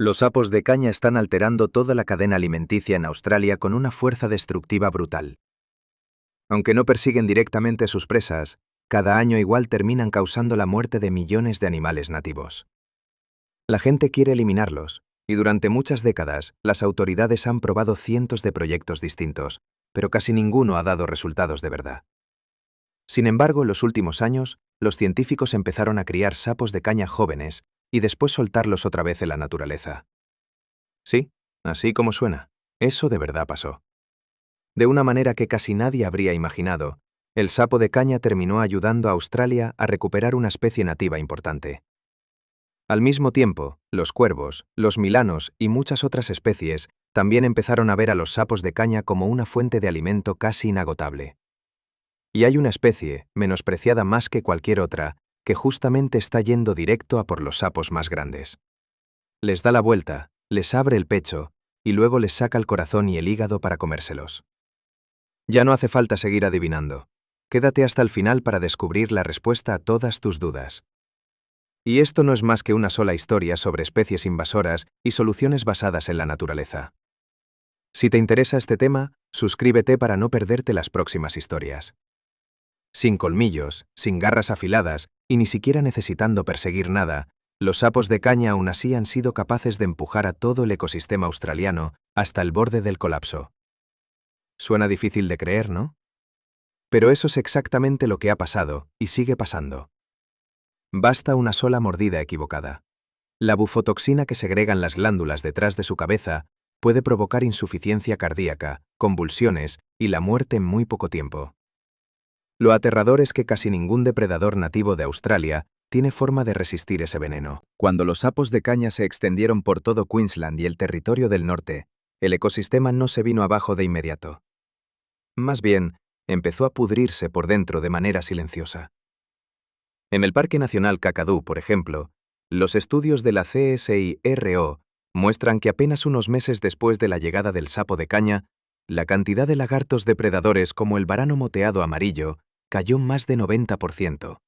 Los sapos de caña están alterando toda la cadena alimenticia en Australia con una fuerza destructiva brutal. Aunque no persiguen directamente sus presas, cada año igual terminan causando la muerte de millones de animales nativos. La gente quiere eliminarlos, y durante muchas décadas las autoridades han probado cientos de proyectos distintos, pero casi ninguno ha dado resultados de verdad. Sin embargo, en los últimos años, los científicos empezaron a criar sapos de caña jóvenes y después soltarlos otra vez en la naturaleza. Sí, así como suena, eso de verdad pasó. De una manera que casi nadie habría imaginado, el sapo de caña terminó ayudando a Australia a recuperar una especie nativa importante. Al mismo tiempo, los cuervos, los milanos y muchas otras especies también empezaron a ver a los sapos de caña como una fuente de alimento casi inagotable. Y hay una especie, menospreciada más que cualquier otra, que justamente está yendo directo a por los sapos más grandes. Les da la vuelta, les abre el pecho y luego les saca el corazón y el hígado para comérselos. Ya no hace falta seguir adivinando. Quédate hasta el final para descubrir la respuesta a todas tus dudas. Y esto no es más que una sola historia sobre especies invasoras y soluciones basadas en la naturaleza. Si te interesa este tema, suscríbete para no perderte las próximas historias. Sin colmillos, sin garras afiladas y ni siquiera necesitando perseguir nada, los sapos de caña aún así han sido capaces de empujar a todo el ecosistema australiano hasta el borde del colapso. Suena difícil de creer, ¿no? Pero eso es exactamente lo que ha pasado y sigue pasando. Basta una sola mordida equivocada. La bufotoxina que segregan las glándulas detrás de su cabeza puede provocar insuficiencia cardíaca, convulsiones y la muerte en muy poco tiempo. Lo aterrador es que casi ningún depredador nativo de Australia tiene forma de resistir ese veneno. Cuando los sapos de caña se extendieron por todo Queensland y el territorio del norte, el ecosistema no se vino abajo de inmediato. Más bien, empezó a pudrirse por dentro de manera silenciosa. En el Parque Nacional Kakadu, por ejemplo, los estudios de la CSIRO muestran que apenas unos meses después de la llegada del sapo de caña, la cantidad de lagartos depredadores como el varano moteado amarillo cayó más de 90%.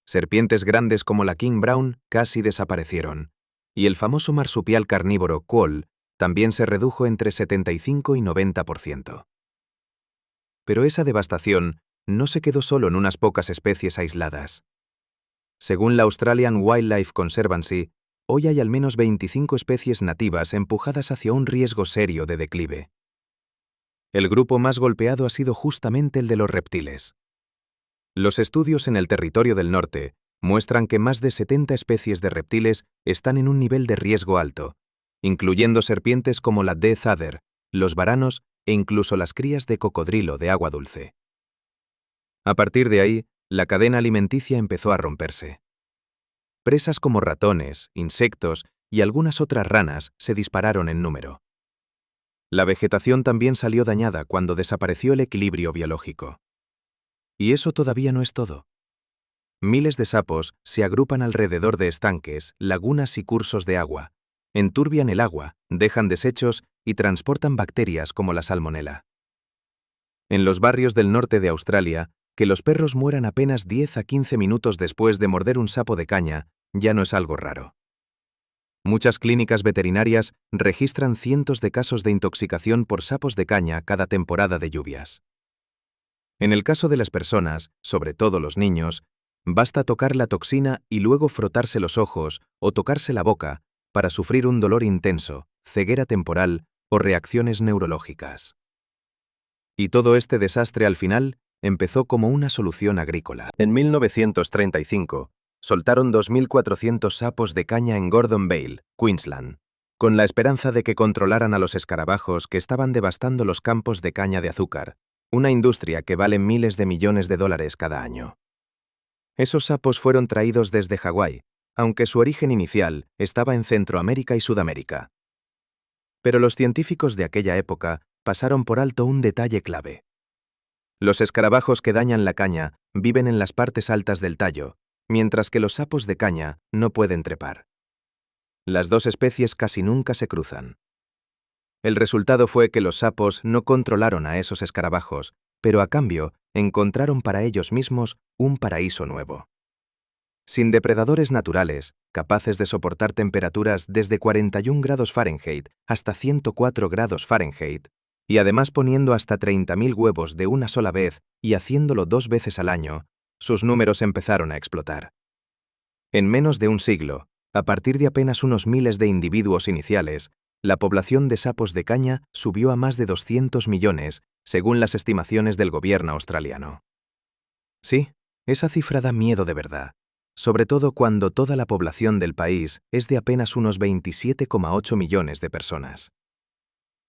Serpientes grandes como la King Brown casi desaparecieron, y el famoso marsupial carnívoro Quoll también se redujo entre 75 y 90%. Pero esa devastación no se quedó solo en unas pocas especies aisladas. Según la Australian Wildlife Conservancy, hoy hay al menos 25 especies nativas empujadas hacia un riesgo serio de declive. El grupo más golpeado ha sido justamente el de los reptiles. Los estudios en el territorio del norte muestran que más de 70 especies de reptiles están en un nivel de riesgo alto, incluyendo serpientes como la Death Adder, los varanos e incluso las crías de cocodrilo de agua dulce. A partir de ahí, la cadena alimenticia empezó a romperse. Presas como ratones, insectos y algunas otras ranas se dispararon en número. La vegetación también salió dañada cuando desapareció el equilibrio biológico. Y eso todavía no es todo. Miles de sapos se agrupan alrededor de estanques, lagunas y cursos de agua, enturbian el agua, dejan desechos y transportan bacterias como la salmonela. En los barrios del norte de Australia, que los perros mueran apenas 10 a 15 minutos después de morder un sapo de caña ya no es algo raro. Muchas clínicas veterinarias registran cientos de casos de intoxicación por sapos de caña cada temporada de lluvias. En el caso de las personas, sobre todo los niños, basta tocar la toxina y luego frotarse los ojos o tocarse la boca para sufrir un dolor intenso, ceguera temporal o reacciones neurológicas. Y todo este desastre al final empezó como una solución agrícola. En 1935, soltaron 2.400 sapos de caña en Gordon Vale, Queensland, con la esperanza de que controlaran a los escarabajos que estaban devastando los campos de caña de azúcar, una industria que vale miles de millones de dólares cada año. Esos sapos fueron traídos desde Hawái, aunque su origen inicial estaba en Centroamérica y Sudamérica. Pero los científicos de aquella época pasaron por alto un detalle clave. Los escarabajos que dañan la caña viven en las partes altas del tallo, mientras que los sapos de caña no pueden trepar. Las dos especies casi nunca se cruzan. El resultado fue que los sapos no controlaron a esos escarabajos, pero a cambio encontraron para ellos mismos un paraíso nuevo. Sin depredadores naturales, capaces de soportar temperaturas desde 41 grados Fahrenheit hasta 104 grados Fahrenheit, y además poniendo hasta 30.000 huevos de una sola vez y haciéndolo 2 veces al año, sus números empezaron a explotar. En menos de un siglo, a partir de apenas unos miles de individuos iniciales, la población de sapos de caña subió a más de 200 millones, según las estimaciones del gobierno australiano. Sí, esa cifra da miedo de verdad, sobre todo cuando toda la población del país es de apenas unos 27,8 millones de personas.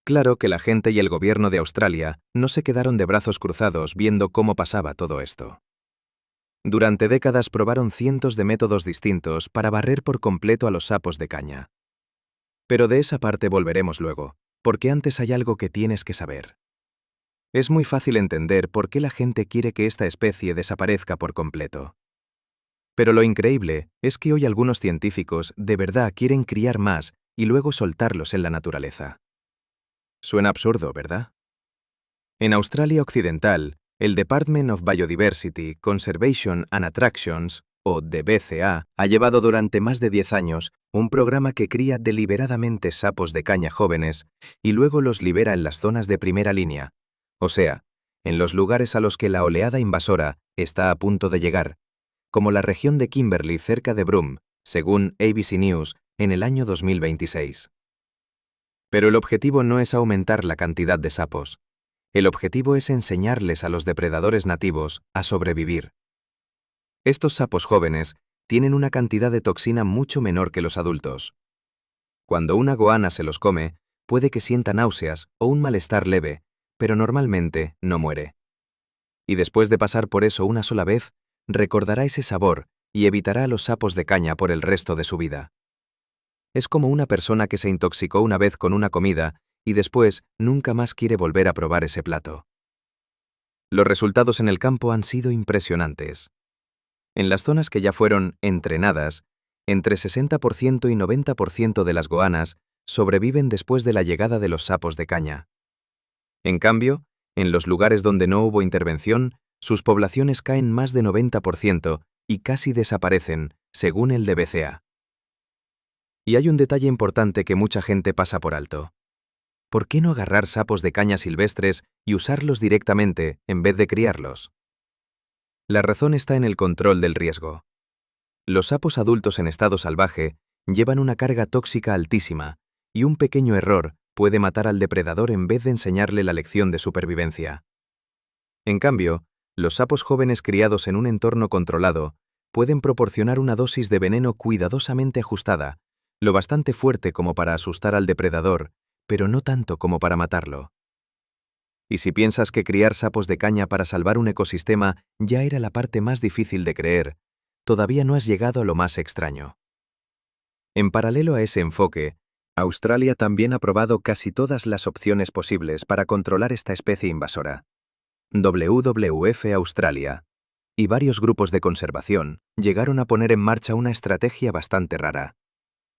Claro que la gente y el gobierno de Australia no se quedaron de brazos cruzados viendo cómo pasaba todo esto. Durante décadas probaron cientos de métodos distintos para barrer por completo a los sapos de caña. Pero de esa parte volveremos luego, porque antes hay algo que tienes que saber. Es muy fácil entender por qué la gente quiere que esta especie desaparezca por completo. Pero lo increíble es que hoy algunos científicos de verdad quieren criar más y luego soltarlos en la naturaleza. Suena absurdo, ¿verdad? En Australia Occidental, el Department of Biodiversity, Conservation and Attractions, o DBCA, ha llevado durante más de 10 años un programa que cría deliberadamente sapos de caña jóvenes y luego los libera en las zonas de primera línea, o sea, en los lugares a los que la oleada invasora está a punto de llegar, como la región de Kimberley cerca de Broome, según ABC News, en el año 2026. Pero el objetivo no es aumentar la cantidad de sapos. El objetivo es enseñarles a los depredadores nativos a sobrevivir. Estos sapos jóvenes tienen una cantidad de toxina mucho menor que los adultos. Cuando una goana se los come, puede que sienta náuseas o un malestar leve, pero normalmente no muere. Y después de pasar por eso una sola vez, recordará ese sabor y evitará a los sapos de caña por el resto de su vida. Es como una persona que se intoxicó una vez con una comida y después nunca más quiere volver a probar ese plato. Los resultados en el campo han sido impresionantes. En las zonas que ya fueron entrenadas, entre 60% y 90% de las goanas sobreviven después de la llegada de los sapos de caña. En cambio, en los lugares donde no hubo intervención, sus poblaciones caen más de 90% y casi desaparecen, según el DBCA. Y hay un detalle importante que mucha gente pasa por alto. ¿Por qué no agarrar sapos de caña silvestres y usarlos directamente en vez de criarlos? La razón está en el control del riesgo. Los sapos adultos en estado salvaje llevan una carga tóxica altísima y un pequeño error puede matar al depredador en vez de enseñarle la lección de supervivencia. En cambio, los sapos jóvenes criados en un entorno controlado pueden proporcionar una dosis de veneno cuidadosamente ajustada, lo bastante fuerte como para asustar al depredador, pero no tanto como para matarlo. Y si piensas que criar sapos de caña para salvar un ecosistema ya era la parte más difícil de creer, todavía no has llegado a lo más extraño. En paralelo a ese enfoque, Australia también ha probado casi todas las opciones posibles para controlar esta especie invasora. WWF Australia y varios grupos de conservación llegaron a poner en marcha una estrategia bastante rara.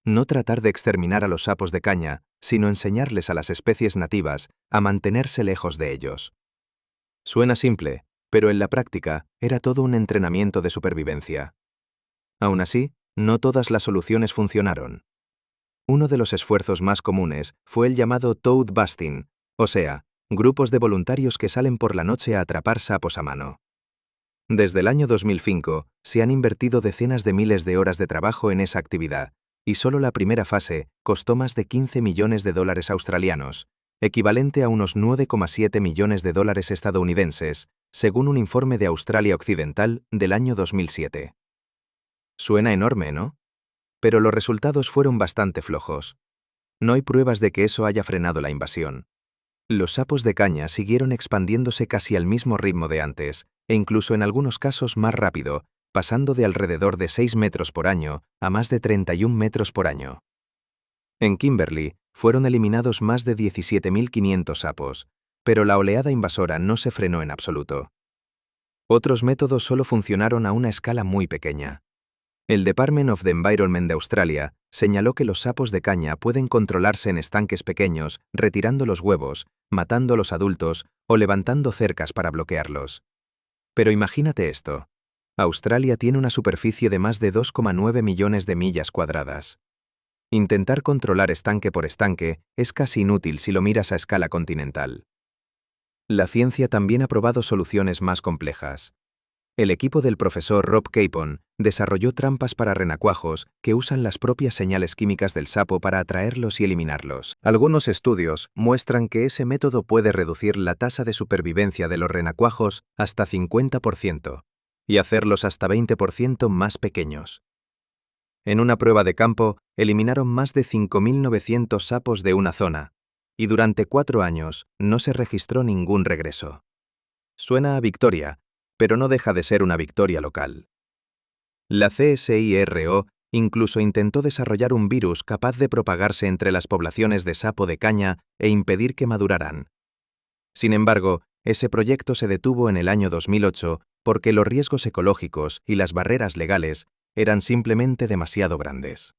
No tratar de exterminar a los sapos de caña, sino enseñarles a las especies nativas a mantenerse lejos de ellos. Suena simple, pero en la práctica era todo un entrenamiento de supervivencia. Aún así, no todas las soluciones funcionaron. Uno de los esfuerzos más comunes fue el llamado toad busting, o sea, grupos de voluntarios que salen por la noche a atrapar sapos a mano. Desde el año 2005 se han invertido decenas de miles de horas de trabajo en esa actividad, y solo la primera fase costó más de 15 millones de dólares australianos, equivalente a unos 9,7 millones de dólares estadounidenses, según un informe de Australia Occidental del año 2007. Suena enorme, ¿no? Pero los resultados fueron bastante flojos. No hay pruebas de que eso haya frenado la invasión. Los sapos de caña siguieron expandiéndose casi al mismo ritmo de antes, e incluso en algunos casos más rápido, pasando de alrededor de 6 metros por año a más de 31 metros por año. En Kimberley fueron eliminados más de 17.500 sapos, pero la oleada invasora no se frenó en absoluto. Otros métodos solo funcionaron a una escala muy pequeña. El Department of the Environment de Australia señaló que los sapos de caña pueden controlarse en estanques pequeños, retirando los huevos, matando a los adultos o levantando cercas para bloquearlos. Pero imagínate esto. Australia tiene una superficie de más de 2,9 millones de millas cuadradas. Intentar controlar estanque por estanque es casi inútil si lo miras a escala continental. La ciencia también ha probado soluciones más complejas. El equipo del profesor Rob Capon desarrolló trampas para renacuajos que usan las propias señales químicas del sapo para atraerlos y eliminarlos. Algunos estudios muestran que ese método puede reducir la tasa de supervivencia de los renacuajos hasta 50% y hacerlos hasta 20% más pequeños. En una prueba de campo, eliminaron más de 5.900 sapos de una zona, y durante 4 años no se registró ningún regreso. Suena a victoria, pero no deja de ser una victoria local. La CSIRO incluso intentó desarrollar un virus capaz de propagarse entre las poblaciones de sapo de caña e impedir que maduraran. Sin embargo, ese proyecto se detuvo en el año 2008 porque los riesgos ecológicos y las barreras legales eran simplemente demasiado grandes.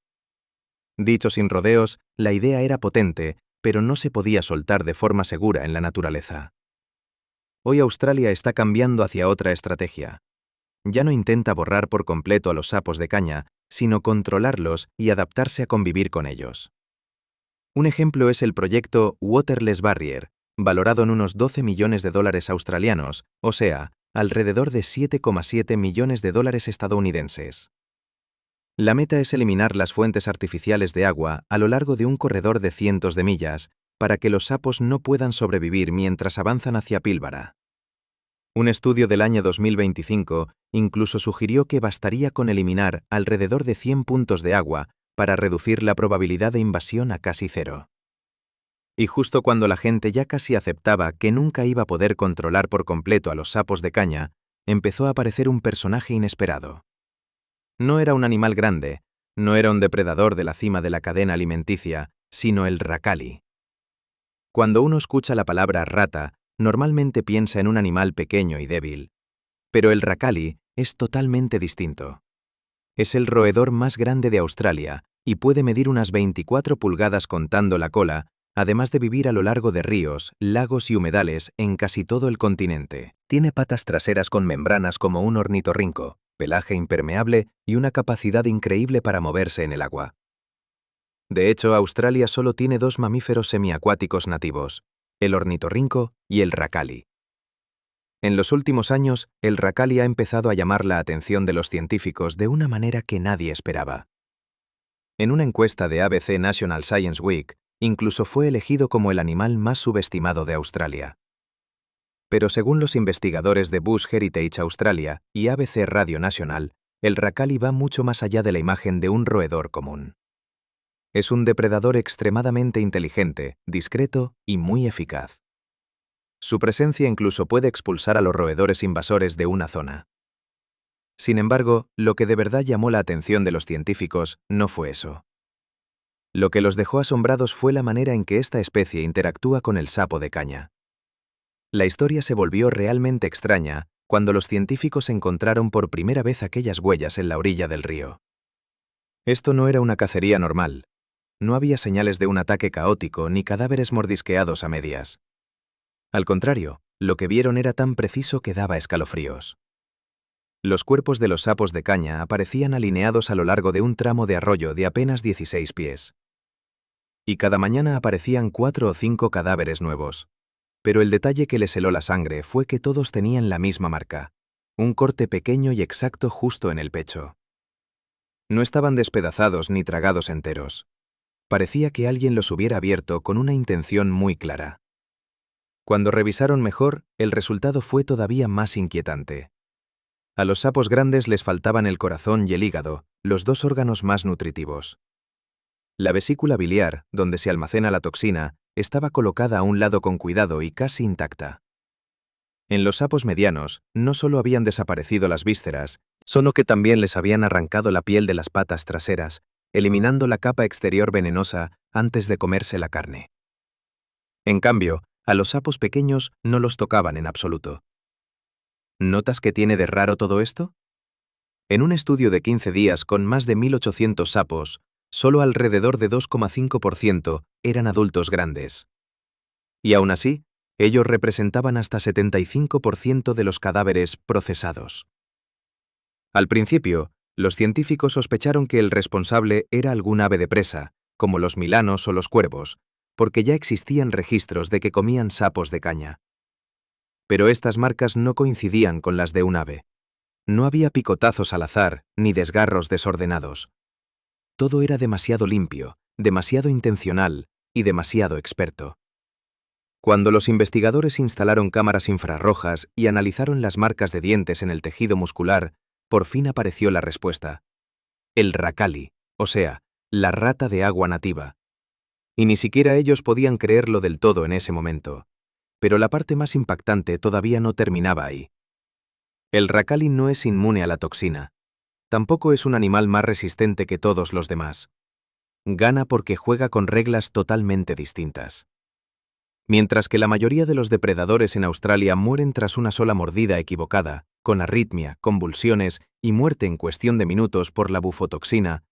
Dicho sin rodeos, la idea era potente, pero no se podía soltar de forma segura en la naturaleza. Hoy Australia está cambiando hacia otra estrategia. Ya no intenta borrar por completo a los sapos de caña, sino controlarlos y adaptarse a convivir con ellos. Un ejemplo es el proyecto Waterless Barrier, valorado en unos 12 millones de dólares australianos, o sea, alrededor de 7,7 millones de dólares estadounidenses. La meta es eliminar las fuentes artificiales de agua a lo largo de un corredor de cientos de millas, para que los sapos no puedan sobrevivir mientras avanzan hacia Pilbara. Un estudio del año 2025 incluso sugirió que bastaría con eliminar alrededor de 100 puntos de agua para reducir la probabilidad de invasión a casi cero. Y justo cuando la gente ya casi aceptaba que nunca iba a poder controlar por completo a los sapos de caña, empezó a aparecer un personaje inesperado. No era un animal grande, no era un depredador de la cima de la cadena alimenticia, sino el racali. Cuando uno escucha la palabra rata, normalmente piensa en un animal pequeño y débil. Pero el racali es totalmente distinto. Es el roedor más grande de Australia y puede medir unas 24 pulgadas contando la cola, además de vivir a lo largo de ríos, lagos y humedales en casi todo el continente. Tiene patas traseras con membranas como un ornitorrinco, pelaje impermeable y una capacidad increíble para moverse en el agua. De hecho, Australia solo tiene 2 mamíferos semiacuáticos nativos, el ornitorrinco y el racali. En los últimos años, el racali ha empezado a llamar la atención de los científicos de una manera que nadie esperaba. En una encuesta de ABC National Science Week, incluso fue elegido como el animal más subestimado de Australia. Pero según los investigadores de Bush Heritage Australia y ABC Radio Nacional, el racali va mucho más allá de la imagen de un roedor común. Es un depredador extremadamente inteligente, discreto y muy eficaz. Su presencia incluso puede expulsar a los roedores invasores de una zona. Sin embargo, lo que de verdad llamó la atención de los científicos no fue eso. Lo que los dejó asombrados fue la manera en que esta especie interactúa con el sapo de caña. La historia se volvió realmente extraña cuando los científicos encontraron por primera vez aquellas huellas en la orilla del río. Esto no era una cacería normal. No había señales de un ataque caótico ni cadáveres mordisqueados a medias. Al contrario, lo que vieron era tan preciso que daba escalofríos. Los cuerpos de los sapos de caña aparecían alineados a lo largo de un tramo de arroyo de apenas 16 pies. Y cada mañana aparecían 4 o 5 cadáveres nuevos. Pero el detalle que les heló la sangre fue que todos tenían la misma marca, un corte pequeño y exacto justo en el pecho. No estaban despedazados ni tragados enteros. Parecía que alguien los hubiera abierto con una intención muy clara. Cuando revisaron mejor, el resultado fue todavía más inquietante. A los sapos grandes les faltaban el corazón y el hígado, los 2 órganos más nutritivos. La vesícula biliar, donde se almacena la toxina, estaba colocada a un lado con cuidado y casi intacta. En los sapos medianos, no solo habían desaparecido las vísceras, sino que también les habían arrancado la piel de las patas traseras, eliminando la capa exterior venenosa antes de comerse la carne. En cambio, a los sapos pequeños no los tocaban en absoluto. ¿Notas qué tiene de raro todo esto? En un estudio de 15 días con más de 1.800 sapos, solo alrededor de 2,5% eran adultos grandes. Y aún así, ellos representaban hasta 75% de los cadáveres procesados. Al principio, los científicos sospecharon que el responsable era algún ave de presa, como los milanos o los cuervos, porque ya existían registros de que comían sapos de caña. Pero estas marcas no coincidían con las de un ave. No había picotazos al azar ni desgarros desordenados. Todo era demasiado limpio, demasiado intencional y demasiado experto. Cuando los investigadores instalaron cámaras infrarrojas y analizaron las marcas de dientes en el tejido muscular, por fin apareció la respuesta. El racali, o sea, la rata de agua nativa. Y ni siquiera ellos podían creerlo del todo en ese momento. Pero la parte más impactante todavía no terminaba ahí. El racali no es inmune a la toxina. Tampoco es un animal más resistente que todos los demás. Gana porque juega con reglas totalmente distintas. Mientras que la mayoría de los depredadores en Australia mueren tras una sola mordida equivocada, con arritmia, convulsiones y muerte en cuestión de minutos por la bufotoxina,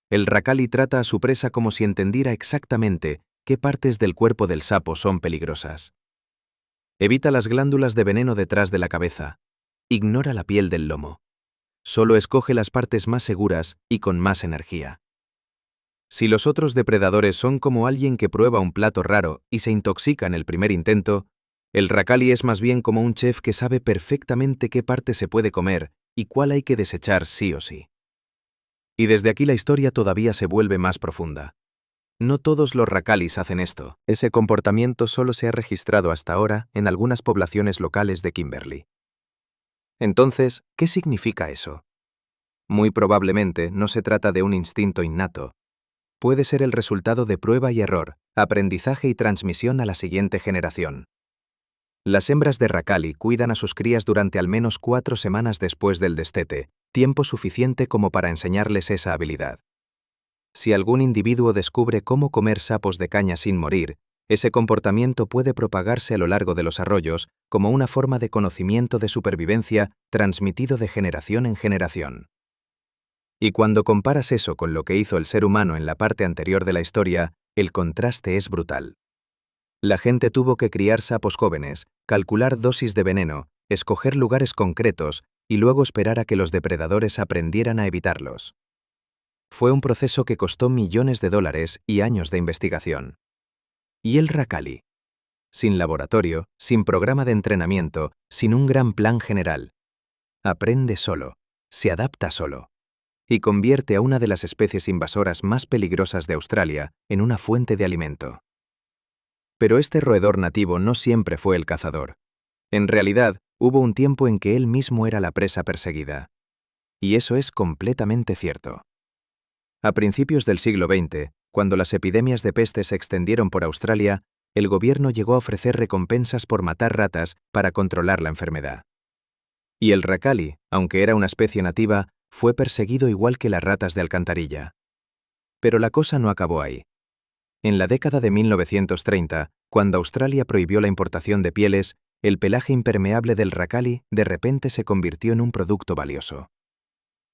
el racali trata a su presa como si entendiera exactamente qué partes del cuerpo del sapo son peligrosas. Evita las glándulas de veneno detrás de la cabeza. Ignora la piel del lomo. Solo escoge las partes más seguras y con más energía. Si los otros depredadores son como alguien que prueba un plato raro y se intoxica en el primer intento, el racali es más bien como un chef que sabe perfectamente qué parte se puede comer y cuál hay que desechar sí o sí. Y desde aquí la historia todavía se vuelve más profunda. No todos los racalis hacen esto. Ese comportamiento solo se ha registrado hasta ahora en algunas poblaciones locales de Kimberley. Entonces, ¿qué significa eso? Muy probablemente no se trata de un instinto innato. Puede ser el resultado de prueba y error, aprendizaje y transmisión a la siguiente generación. Las hembras de racali cuidan a sus crías durante al menos 4 semanas después del destete, tiempo suficiente como para enseñarles esa habilidad. Si algún individuo descubre cómo comer sapos de caña sin morir, ese comportamiento puede propagarse a lo largo de los arroyos como una forma de conocimiento de supervivencia transmitido de generación en generación. Y cuando comparas eso con lo que hizo el ser humano en la parte anterior de la historia, el contraste es brutal. La gente tuvo que criar sapos jóvenes, calcular dosis de veneno, escoger lugares concretos y luego esperar a que los depredadores aprendieran a evitarlos. Fue un proceso que costó millones de dólares y años de investigación. ¿Y el racali? Sin laboratorio, sin programa de entrenamiento, sin un gran plan general. Aprende solo, se adapta solo. Y convierte a una de las especies invasoras más peligrosas de Australia en una fuente de alimento. Pero este roedor nativo no siempre fue el cazador. En realidad, hubo un tiempo en que él mismo era la presa perseguida. Y eso es completamente cierto. A principios del siglo XX, cuando las epidemias de peste se extendieron por Australia, el gobierno llegó a ofrecer recompensas por matar ratas para controlar la enfermedad. Y el racali, aunque era una especie nativa, fue perseguido igual que las ratas de alcantarilla. Pero la cosa no acabó ahí. En la década de 1930, cuando Australia prohibió la importación de pieles, el pelaje impermeable del racali de repente se convirtió en un producto valioso.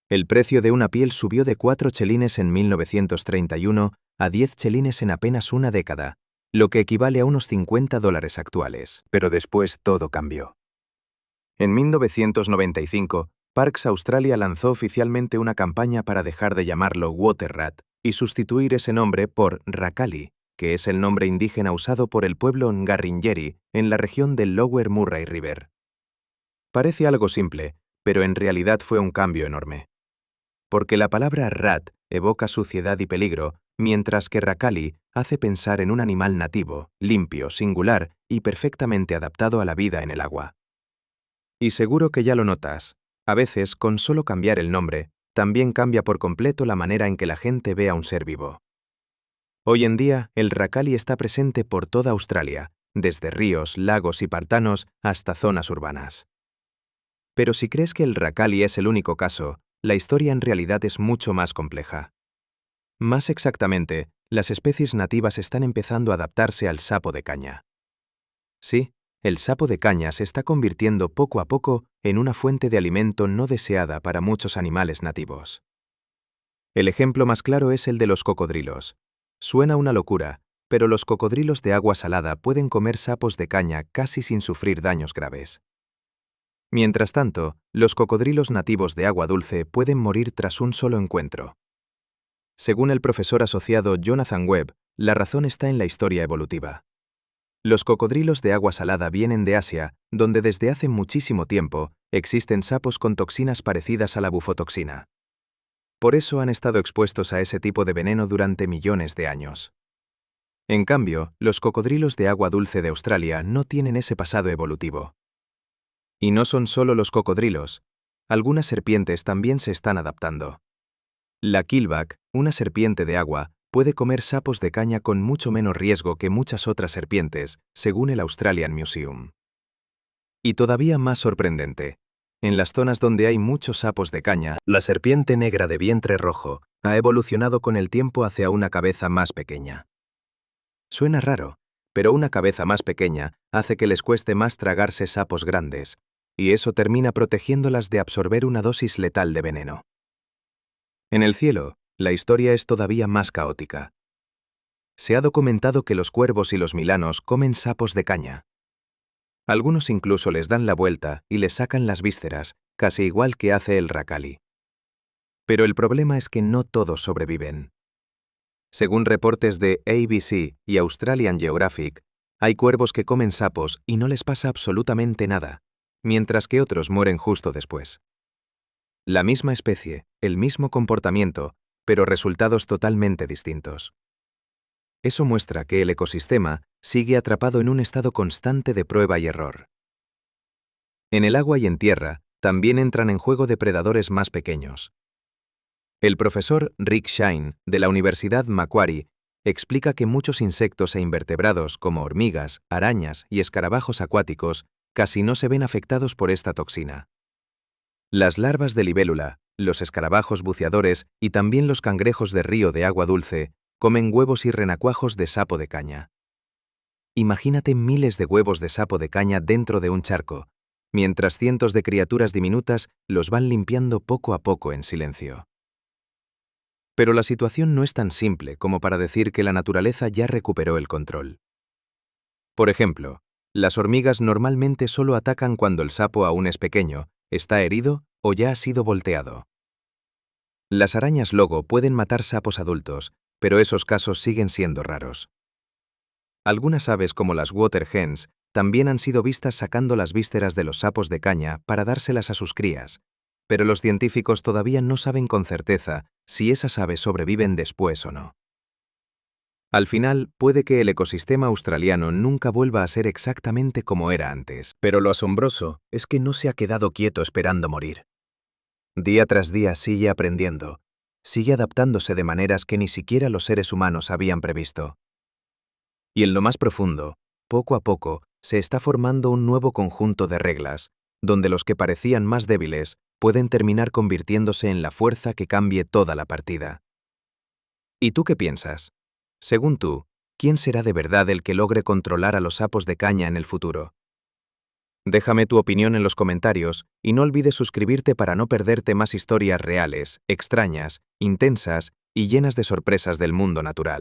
El precio de una piel subió de 4 chelines en 1931 a 10 chelines en apenas una década, lo que equivale a unos $50 actuales. Pero después todo cambió. En 1995, Parks Australia lanzó oficialmente una campaña para dejar de llamarlo water rat y sustituir ese nombre por racali, que es el nombre indígena usado por el pueblo Ngarrindjeri en la región del Lower Murray River. Parece algo simple, pero en realidad fue un cambio enorme. Porque la palabra rat evoca suciedad y peligro, mientras que racali hace pensar en un animal nativo, limpio, singular y perfectamente adaptado a la vida en el agua. Y seguro que ya lo notas. A veces, con solo cambiar el nombre, también cambia por completo la manera en que la gente ve a un ser vivo. Hoy en día, el racali está presente por toda Australia, desde ríos, lagos y pantanos hasta zonas urbanas. Pero si crees que el racali es el único caso, la historia en realidad es mucho más compleja. Más exactamente, las especies nativas están empezando a adaptarse al sapo de caña. Sí, el sapo de caña se está convirtiendo poco a poco en una fuente de alimento no deseada para muchos animales nativos. El ejemplo más claro es el de los cocodrilos. Suena una locura, pero los cocodrilos de agua salada pueden comer sapos de caña casi sin sufrir daños graves. Mientras tanto, los cocodrilos nativos de agua dulce pueden morir tras un solo encuentro. Según el profesor asociado Jonathan Webb, la razón está en la historia evolutiva. Los cocodrilos de agua salada vienen de Asia, donde desde hace muchísimo tiempo existen sapos con toxinas parecidas a la bufotoxina. Por eso han estado expuestos a ese tipo de veneno durante millones de años. En cambio, los cocodrilos de agua dulce de Australia no tienen ese pasado evolutivo. Y no son solo los cocodrilos. Algunas serpientes también se están adaptando. La keelback, una serpiente de agua, puede comer sapos de caña con mucho menos riesgo que muchas otras serpientes, según el Australian Museum. Y todavía más sorprendente, en las zonas donde hay muchos sapos de caña, la serpiente negra de vientre rojo ha evolucionado con el tiempo hacia una cabeza más pequeña. Suena raro, pero una cabeza más pequeña hace que les cueste más tragarse sapos grandes, y eso termina protegiéndolas de absorber una dosis letal de veneno. En el cielo, la historia es todavía más caótica. Se ha documentado que los cuervos y los milanos comen sapos de caña. Algunos incluso les dan la vuelta y les sacan las vísceras, casi igual que hace el racali. Pero el problema es que no todos sobreviven. Según reportes de ABC y Australian Geographic, hay cuervos que comen sapos y no les pasa absolutamente nada, mientras que otros mueren justo después. La misma especie, el mismo comportamiento, pero resultados totalmente distintos. Eso muestra que el ecosistema sigue atrapado en un estado constante de prueba y error. En el agua y en tierra también entran en juego depredadores más pequeños. El profesor Rick Shine, de la Universidad Macquarie, explica que muchos insectos e invertebrados como hormigas, arañas y escarabajos acuáticos casi no se ven afectados por esta toxina. Las larvas de libélula, los escarabajos buceadores y también los cangrejos de río de agua dulce comen huevos y renacuajos de sapo de caña. Imagínate miles de huevos de sapo de caña dentro de un charco, mientras cientos de criaturas diminutas los van limpiando poco a poco en silencio. Pero la situación no es tan simple como para decir que la naturaleza ya recuperó el control. Por ejemplo, las hormigas normalmente solo atacan cuando el sapo aún es pequeño, está herido o ya ha sido volteado. Las arañas logo pueden matar sapos adultos, pero esos casos siguen siendo raros. Algunas aves como las water hens también han sido vistas sacando las vísceras de los sapos de caña para dárselas a sus crías, pero los científicos todavía no saben con certeza si esas aves sobreviven después o no. Al final, puede que el ecosistema australiano nunca vuelva a ser exactamente como era antes, pero lo asombroso es que no se ha quedado quieto esperando morir. Día tras día sigue aprendiendo, sigue adaptándose de maneras que ni siquiera los seres humanos habían previsto. Y en lo más profundo, poco a poco, se está formando un nuevo conjunto de reglas, donde los que parecían más débiles pueden terminar convirtiéndose en la fuerza que cambie toda la partida. ¿Y tú qué piensas? Según tú, ¿quién será de verdad el que logre controlar a los sapos de caña en el futuro? Déjame tu opinión en los comentarios y no olvides suscribirte para no perderte más historias reales, extrañas, intensas y llenas de sorpresas del mundo natural.